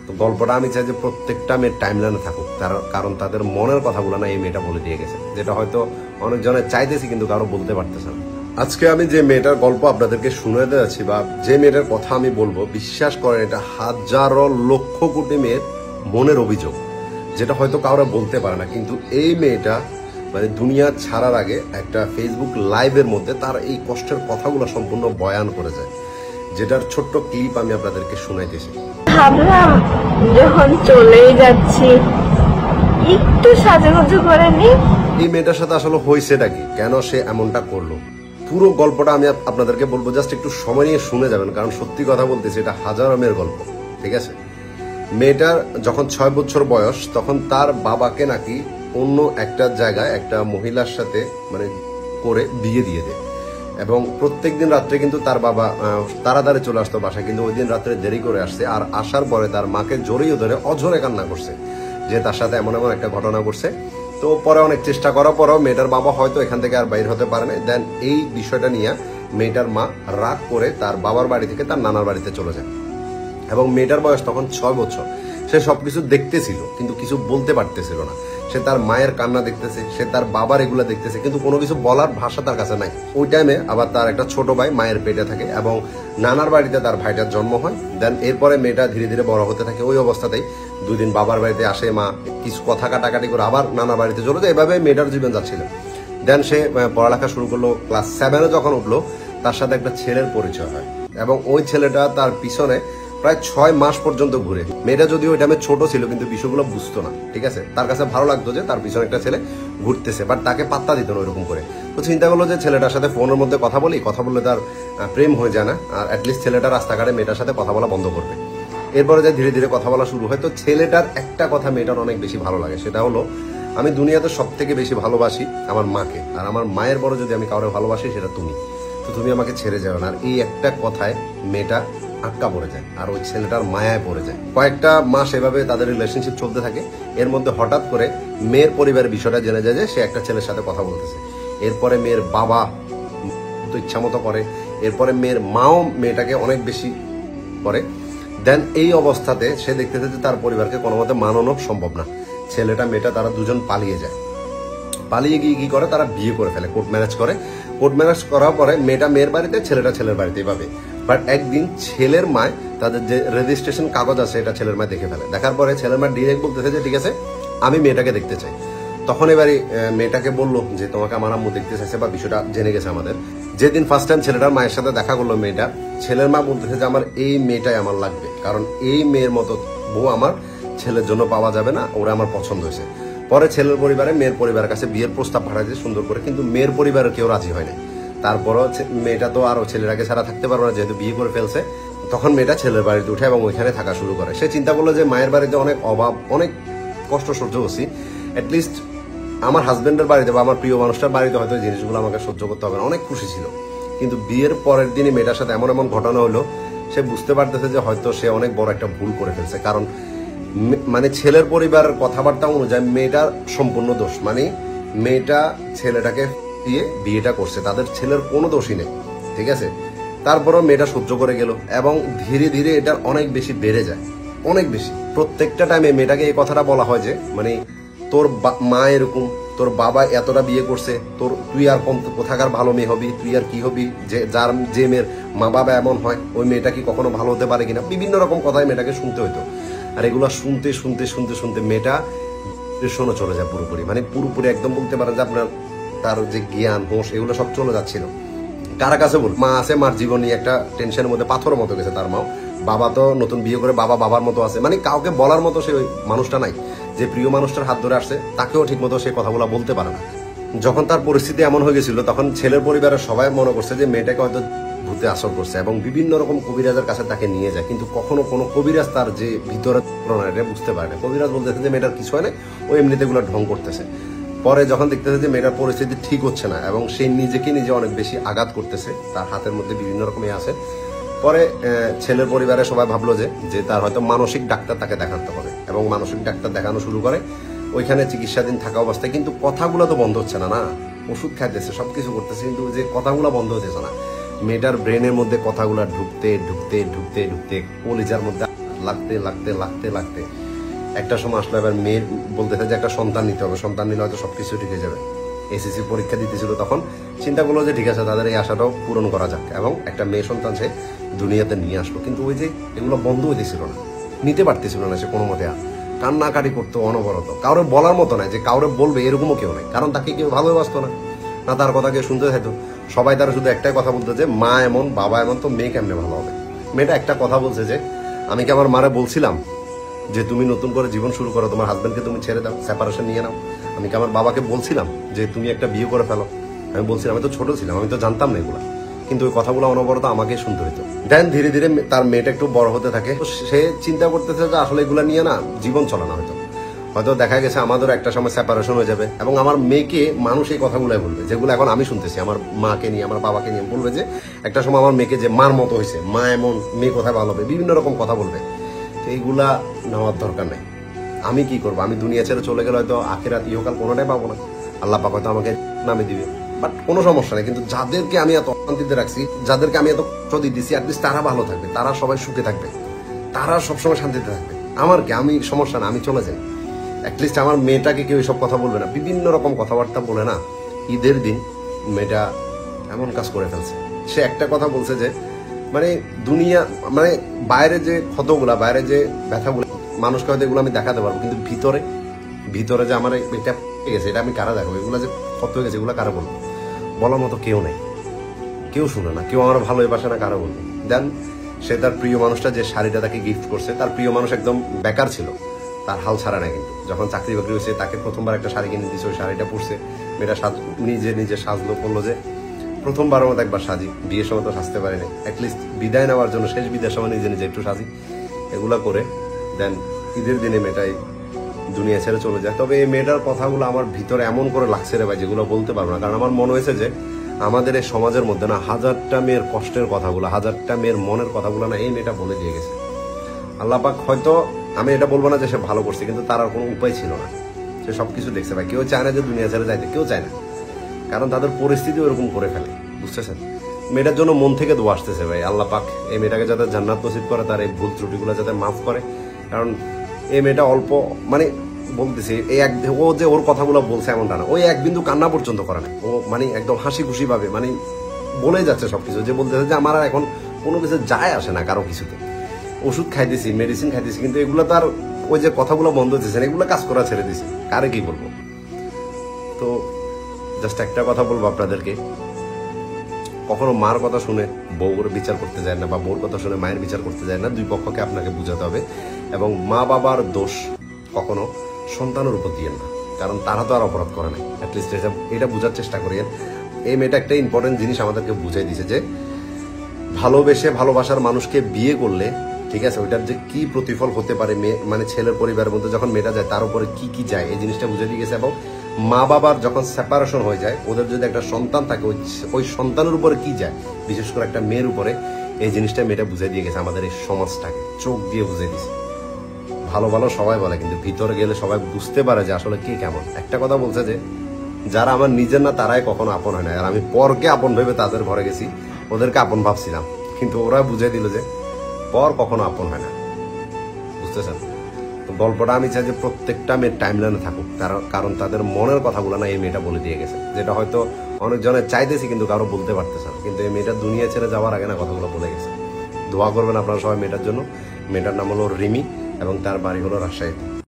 তো গল্পটা আমি চাই যে প্রত্যেকটা মেয়ের টাইমলাইনে থাকুক, কারণ তাদের মনের কথাগুলো না এই মেয়েটা বলে দিয়ে গেছে, যেটা হয়তো অনেকজনের চাইতেছি কিন্তু কারো বলতে পারতেছে না। আজকে আমি যে মেয়েটার গল্প আপনাদেরকে শুনে যাচ্ছি বা যে মেয়েটার কথা আমি বলবো, বিশ্বাস করেন এটা হাজারো লক্ষ কোটি মেয়ের মনের অভিযোগ, যেটা হয়তো কাউরা বলতে পারে না। কিন্তু এই মেয়েটা মানে দুনিয়া ছাড়ার আগে একটা ফেসবুক লাইভের মধ্যে তার এই কষ্টের কথাগুলো সম্পূর্ণ বয়ান করে যায়, যেটার ছোট্ট ক্লিপ আমি আপনাদেরকে শুনাইতেছি। ভাবলাম যখন চলেই যাচ্ছি একটু সাজুগুজু করে নি। এই মেয়েটার সাথে আসলে হয়েছেটা কি, কেন সে এমনটা করলো, পুরো গল্পটা আমি আপনাদেরকে বলবো, জাস্ট একটু সময় নিয়ে শুনে যাবেন, কারণ সত্যি কথা বলতেছি এটা হাজারো মেয়ের গল্প। ঠিক আছে, মেয়েটার যখন 6 বছর বয়স তখন তার বাবাকে নাকি অন্য একটা জায়গায় একটা মহিলার সাথে মানে করে বিয়ে দিয়ে দেয়, এবং প্রত্যেকদিন রাত্রে কিন্তু তার বাবা তাড়াতাড়ি চলে আসতো বাসায়, কিন্তু ওই দিন রাত্রে দেরি করে আসছে। আর আসার পরে তার মাকে জড়িয়ে ধরে অঝরে কান্না করছে যে তার সাথে এমন এমন একটা ঘটনা ঘটছে। তো পরে অনেক চেষ্টা করার পরেও মেয়েটার বাবা হয়তো এখান থেকে আর বাইর হতে পারে না। দেন এই বিষয়টা নিয়ে মেয়েটার মা রাগ করে তার বাবার বাড়ি থেকে তার নানার বাড়িতে চলে যায়, এবং মেয়েটার বয়স তখন 6 বছর। সে সবকিছু দেখতেছিল কিন্তু কিছু বলতে পারতেছিল না। সে তার মায়ের কান্না দেখতেছে, সে তার বাবার এগুলা দেখতেছে, কিন্তু কোনো কিছু বলার ভাষা তার কাছে নাই। ওই টাইমে আবার তার একটা ছোট ভাই মায়ের পেটে থাকে এবং নানার বাড়িতে তার ভাইটার জন্ম হয়। দেন এরপরে মেয়েটা ধীরে ধীরে বড় হতে থাকে। ওই অবস্থাতেই 2 দিন বাবার বাড়িতে আসে মা, কিছু কথা কাটাকাটি করে আবার নানার বাড়িতে চলে যায়। এভাবে মেয়েটার জীবন যাচ্ছিল। দেন সে পড়ালেখা শুরু করলো। ক্লাস 7-এ যখন উঠলো তার সাথে একটা ছেলের পরিচয় হয়, এবং ওই ছেলেটা তার পিছনে প্রায় 6 মাস পর্যন্ত ঘুরে। মেয়েটা যদিও ওই টাইমে ছোট ছিল কিন্তু বিষয়গুলো বুঝতো না। ঠিক আছে, তার কাছে ভালো লাগতো যে তার পিছনে একটা ছেলে ঘুরতেছে, বাট তাকে পাত্তা দিত না ওইরকম করে। তো চিন্তা করলো যে ছেলেটার সাথে ফোনের মধ্যে কথা বললে তার প্রেম হয়ে যায় না, আর অ্যাটলিস্ট ছেলেটা রাস্তাঘাটে মেয়েটার সাথে কথা বলা বন্ধ করবে। এরপরে যে ধীরে ধীরে কথা বলা শুরু হয়, তো ছেলেটার একটা কথা মেয়েটার অনেক বেশি ভালো লাগে, সেটা হলো আমি দুনিয়াতে সব থেকে বেশি ভালোবাসি আমার মাকে, আর আমার মায়ের বড় যদি আমি কাউকে ভালোবাসি সেটা তুমি, তো তুমি আমাকে ছেড়ে যাও না। আর এই একটা কথায় মেয়েটা আটকা পড়ে যায় আর ওই ছেলেটার মায়ায় পড়ে যায়। কয়েকটা মাস এভাবে তাদের রিলেশনশিপ চলতে থাকে। এর মধ্যে হঠাৎ করে মেয়ের পরিবারের বিষয়টা জেনে যায় যে সে একটা ছেলের সাথে কথা বলতেছে। এরপরে মেয়ের বাবা তো ইচ্ছা মতো করে, এরপরে মেয়ের মাও মেয়েটাকে অনেক বেশি করে। দেন এই অবস্থাতে সে দেখতেছে যে তার পরিবারকে কোনো মতে মানানো সম্ভব না। ছেলেটা মেয়েটা তারা দুজন পালিয়ে যায়। পালিয়ে গিয়ে কি করে, তারা বিয়ে করে ফেলে, কোর্ট ম্যারেজ করে। কোর্ট ম্যারেজ করার পরে মেয়েটা মেয়ের বাড়িতে, ছেলেটা ছেলের বাড়িতে এভাবে। বাট একদিন ছেলের মায় তাদের যে রেজিস্ট্রেশন কাগজ আছে এটা ছেলের মায় দেখে ফেলে। দেখার পরে ছেলের মা ডিরেক্ট বলতেছে যে ঠিক আছে আমি মেয়েটাকে দেখতে চাই। তখন এবারে মেয়েটাকে বললো যে তোমাকে আমার আম্মু দেখতে চাইছে, বা বিষয়টা জেনে গেছে আমাদের। যেদিন ফার্স্ট টাইম ছেলেটার মায়ের সাথে দেখা করলো মেয়েটা, ছেলের মা বলতেছে যে আমার এই মেয়েটাই আমার লাগবে, কারণ এই মেয়ের মতো বউ আমার ছেলের জন্য পাওয়া যাবে না, ওরা আমার পছন্দ হয়েছে। পরে ছেলের পরিবারে মেয়ের পরিবারের কাছে বিয়ের প্রস্তাব পাঠাইছে সুন্দর করে, কিন্তু মেয়ের পরিবারের কেউ রাজি হয় না। তারপরও মেয়েটা তো আরো ছেলেটাকে ছাড়া থাকতে পারবে না, যেহেতু বিয়ে করে ফেলছে। তখন মেয়েটা ছেলের বাড়িতে উঠে এবং ওইখানে থাকা শুরু করে। সে চিন্তা করলো যে মায়ের বাড়িতে অনেক অভাব, অনেক কষ্ট সহ্য করছি, অ্যাটলিস্ট আমার হাজবেন্ডের বাড়িতে বা আমার প্রিয় মানুষটার বাড়িতে হয়তো এই জিনিসগুলো আমাকে সহ্য করতে হবে না। অনেক খুশি ছিল। কিন্তু বিয়ের পরের দিনই মেয়েটার সাথে এমন এমন ঘটনা হলো, সে বুঝতে পারতেছে যে হয়তো সে অনেক বড় একটা ভুল করে ফেলছে। কারণ মানে ছেলের পরিবারের কথাবার্তা অনুযায়ী মেয়েটার সম্পূর্ণ দোষ, মানে মেয়েটা ছেলেটাকে দিয়ে বিয়েটা করছে, তাদের ছেলের কোনো দোষই নেই। ঠিক আছে, তারপরও মেয়েটা সহ্য করে গেল এবং ধীরে ধীরে এটা অনেক বেশি বেড়ে যায়, অনেক বেশি। প্রত্যেকটা টাইমে মেয়েটাকে এই কথাটা বলা হয় যে মানে তোর মা এরকম, তোর বাবা এতটা বিয়ে করছে, তুই আর কোথাকার ভালো মেয়ে হবি, তুই আর কি হবি, যে মেয়ের মা বাবা এমন হয় ওই মেয়েটা কি কখনো ভালো হতে পারে কিনা, বিভিন্ন রকম কথাই মেয়েটাকে শুনতে হইতো। আর এগুলো শুনতে শুনতে শুনতে শুনতে মেয়েটা ডিপ্রেশনে চলে যায় পুরোপুরি, মানে পুরোপুরি একদম বলতে পারেন যে আপনার তার যে জ্ঞান হোশ এগুলো সব চলে যাচ্ছিল। কারা কাছে বল, মা আছে, মার জীবন নিয়ে একটা টেনশনের মধ্যে পাথরের মতো গেছে তার মাও। বাবা তো নতুন বিয়ে করে বাবার মতো আছে, মানে কাউকে বলার মতো সে ওই মানুষটা নাই। যে প্রিয় মানুষটার হাত ধরে আসছে তাকেও ঠিক মতো সে কথাগুলো বলতে পারে না। যখন তার পরিস্থিতি এমন হয়ে গেছিল তখন ছেলের পরিবারের সবাই মনে করছে যে মেয়েটাকে হয়তো ভূতে আসর করছে, এবং বিভিন্ন রকম কবিরাজের কাছে তাকে নিয়ে যায়। কিন্তু কখনো কোনো কবিরাজ তার যে ভিতরে এটা বুঝতে পারে না। কবিরাজ বলতেছে যে মেয়েটার কিছু হয় না, ও এমনিতে এগুলো ঢং করতেছে। পরে যখন দেখতেছে যে মেয়েটার পরিস্থিতি ঠিক হচ্ছে না এবং সে নিজেকে নিজে অনেক বেশি আঘাত করতেছে, তার হাতের মধ্যে বিভিন্ন রকম আছে, পরে ছেলের পরিবারে সবাই ভাবলো যে তার হয়তো মানসিক ডাক্তার তাকে দেখাতে হবে, এবং মানসিক ডাক্তার দেখানো শুরু করে। ওইখানে চিকিৎসাধীন থাকা অবস্থায় কিন্তু কথাগুলো তো বন্ধ হচ্ছে না, ওষুধ খাইতেছে, সবকিছু করতেছে, কিন্তু যে কথাগুলো বন্ধ হচ্ছে না। মেয়েটার ব্রেনের মধ্যে কথাগুলো ঢুকতে ঢুকতে ঢুকতে ঢুকতে কলিজার মধ্যে লাগতে লাগতে লাগতে লাগতে একটা সময় আসলে এবার মেয়ে বলতেছে যে একটা সন্তান নিতে হবে, সন্তান নিলে হয়তো সবকিছু ঠিক হয়ে যাবে। এসএসসি পরীক্ষা দিতেছিল তখন, চিন্তা করলো যে ঠিক আছে তাদের এই আশাটাও পূরণ করা যাক, এবং একটা মেয়ে সন্তান সে দুনিয়াতে নিয়ে আসলো। কিন্তু ওই যে এগুলো বন্ধ হইতেছিল না, নিতে পারতেছিল না সে কোনো মতে। কান্নাকাটি করতো অনবরত, কাউরে বলার মতো নাই যে কাউরে বলবে এরকমও কেউ নেই, কারণ তাকে কেউ ভালোবাসতো না, না তার কথা কেউ শুনতে চাইতো। সবাই তারা শুধু একটাই কথা বলতো যে মা এমন বাবা এমন, তো মেয়ে কেমনে ভালো হবে। মেয়েটা একটা কথা বলছে যে আমি কি আমার মারে বলছিলাম যে তুমি নতুন করে জীবন শুরু করো, তোমার হাজবেন্ডকে তুমি ছেড়ে দাও, সেপারেশন নিয়ে নাও। আমি কি আমার বাবাকে বলছিলাম যে তুমি একটা বিয়ে করে ফেলো? আমি বলছিলাম, আমি তো ছোট ছিলাম, আমি তো জানতাম না এগুলা, কিন্তু ওই কথাগুলো অনবরত আমাকে শুনতে হইতো। দেন ধীরে ধীরে তার মেয়েটা একটু বড় হতে থাকে, সে চিন্তা করতেছে যে আসলে এগুলা নিয়ে না জীবন চলানো হয়তো দেখা গেছে আমাদেরও একটা সময় সেপারেশন হয়ে যাবে, এবং আমার মেয়েকে মানুষ এই কথাগুলাই বলবে যেগুলো এখন আমি শুনতেছি আমার মাকে নিয়ে, আমার বাবাকে নিয়ে বলবে যে একটা সময় আমার মেয়েকে যে মার মতো হয়েছে, মা এমন, মেয়ে কোথায় ভালো হবে, বিভিন্ন রকম কথা বলবে। তো এইগুলা নেওয়ার দরকার নেই। আমি কি করবো? আমি দুনিয়া ছেড়ে চলে গেলে হয়তো আখিরাত ইহকাল কোনোটাই পাবো না, আল্লাহ পাক হয়তো আমাকে নামে দিবে, বাট কোনো সমস্যা নেই। কিন্তু যাদেরকে আমি এত অশান্তিতে রাখছি, যাদেরকে আমি এত কষ্ট দিচ্ছি, অ্যাটলিস্ট তারা ভালো থাকবে, তারা সবাই সুখে থাকবে, তারা সবসময় শান্তিতে থাকবে। আমার কি, আমি সমস্যা না, আমি চলে যাই। অ্যাটলিস্ট আমার মেয়েটাকে কেউ এসব কথা বলবে না, বিভিন্ন রকম কথাবার্তা বলে না। ঈদের দিন মেয়েটা এমন কাজ করে ফেলছে। সে একটা কথা বলছে যে মানে দুনিয়া, মানে বাইরে যে ক্ষতগুলা, বাইরে যে ব্যথাগুলো মানুষকে হয়তো এগুলো আমি দেখাতে পারবো, কিন্তু ভিতরে যে আমার এটা গেছে, এটা আমি কারা দেখাবো? এগুলো যে ক্ষত হয়ে গেছে, এগুলো কারা বলবো? বলার মতো কেউ নেই, কেউ শুনে না, কেউ আমার ভালোবাসে না, কারো বলবো। দেন সে তার প্রিয় মানুষটা যে শাড়িটা তাকে গিফট করছে, তার প্রিয় মানুষ একদম বেকার ছিল, তার হাল ছাড়া না, কিন্তু যখন চাকরি বাকরি হয়েছে তাকে প্রথমবার একটা শাড়ি কিনে দিচ্ছে, ওই শাড়িটা পরছে। মেয়েটা নিজে সাজলো, বললো যে প্রথমবারের মতো একবার সাজি, বিয়ের সময় তো সাজতে পারিনি, অ্যাটলিস্ট বিদায় নেওয়ার জন্য শেষ বিদায়ের সময় নিজে একটু সাজি। এগুলা করে দেন ঈদের দিনে মেয়েটাই দুনিয়া ছেড়ে চলে যায়। তবে এই মেয়েটার কথাগুলো আমার ভিতরে এমন করে লাগছে রে ভাই, যেগুলো বলতে পারবো না। কারণ আমার মনে হয়েছে যে আমাদের এই সমাজের মধ্যে না হাজারটা মেয়ের কষ্টের কথাগুলো, হাজারটা মেয়ের মনের কথাগুলো না এই মেয়েটা বলে দিয়ে গেছে। আল্লাহ পাক হয়তো, আমি এটা বলবো না যে সে ভালো করছে, কিন্তু তার আর কোনো উপায় ছিল না। সে সবকিছু দেখছে ভাই, কেউ চায় না যে দুনিয়া ছেড়ে যাইতে, কেউ চায় না, কারণ তাদের পরিস্থিতি ওরকম করে ফেলে, বুঝতেছেন? মেয়েটার জন্য মন থেকে দোয়া আসতেছে ভাই, আল্লাহ পাক এই মেয়েটাকে যাতে জান্নাত নসিব করে, তার এই ভুল ত্রুটিগুলো যাতে মাফ করে। কারণ এই মেয়েটা অল্প, মানে বলতেছি ও যে ওর কথাগুলো বলছে এমনটা না, ওই এক বিন্দু কান্না পর্যন্ত করে না, ও মানে একদম হাসি খুশি ভাবে মানে বলে যাচ্ছে সবকিছু, যে বলতেছে যে আমার আর এখন কোনো কিছু যায় আসে না কারো কিছুতে, ওষুধ খাইতেছি, মেডিসিন খাইতেছি, কিন্তু এগুলো তার ওই যে কথাগুলো বন্ধ হচ্ছে, এগুলো কাজ করা ছেড়ে দিছি, কারে কি বলবো? তো জাস্ট একটা কথা বলবো আপনাদেরকে, কখনো মার কথা শুনে বউর বিচার করতে যায় না, বা বউর কথা শুনে মায়ের বিচার করতে যায় না। দুই পক্ষকে আপনাকে বুঝাতে হবে, এবং মা বাবার দোষ কখনো সন্তানের উপর দিয়েন না, কারণ তারা তো আর অপরাধ করে নাই। অ্যাটলিস্ট এটা বোঝার চেষ্টা করিয়েন। এই মেয়েটা একটা ইম্পর্টেন্ট জিনিস আমাদেরকে বুঝাই দিছে যে ভালোবাসার মানুষকে বিয়ে করলে, ঠিক আছে, ওইটার যে কি প্রতিফল হতে পারে, মেয়ে মানে ছেলের পরিবারের মধ্যে যখন মেয়েটা যায় তার উপরে কি যায়, এই জিনিসটা বুঝে দিয়ে গেছে। এবং মা বাবার যখন সেপারেশন হয়ে যায়, ওদের যদি একটা সন্তান থাকে, ওই সন্তানের উপরে কি যায়, বিশেষ করে একটা মেয়ের উপরে, এই জিনিসটা মেয়েটা বুঝে দিয়ে গেছে আমাদের এই সমাজটাকে, চোখ দিয়ে বুঝে দিছে। ভালো সবাই বলে, কিন্তু ভিতরে গেলে সবাই বুঝতে পারে যে আসলে কে কেমন। একটা কথা বলছে যে যারা আমার নিজের না তারাই কখনো আপন হয় না, আর আমি পরকে আপন ভেবে তাদের ঘরে গেছি, ওদেরকে আপন ভাবছিলাম, কিন্তু ওরা বুঝে দিল যে পর কখনো আপন হয় না, বুঝতেছেন? তো গল্পটা আমি চাই যে প্রত্যেকটা মেয়ের টাইমলাইনে থাকুক, কারণ তাদের মনের কথাগুলো না এই মেয়েটা বলে দিয়ে গেছে, যেটা হয়তো অনেকজনের চাইতেছি কিন্তু কারো বলতে পারতেছে না। কিন্তু এই মেয়েটা দুনিয়া ছেড়ে যাওয়ার আগে না কথাগুলো বলে গেছে। দোয়া করবেন আপনারা সবাই মেয়েটার জন্য। মেয়েটার নাম হলো রিমি, এবং তার বাড়ি হলো রাজশাহীতে।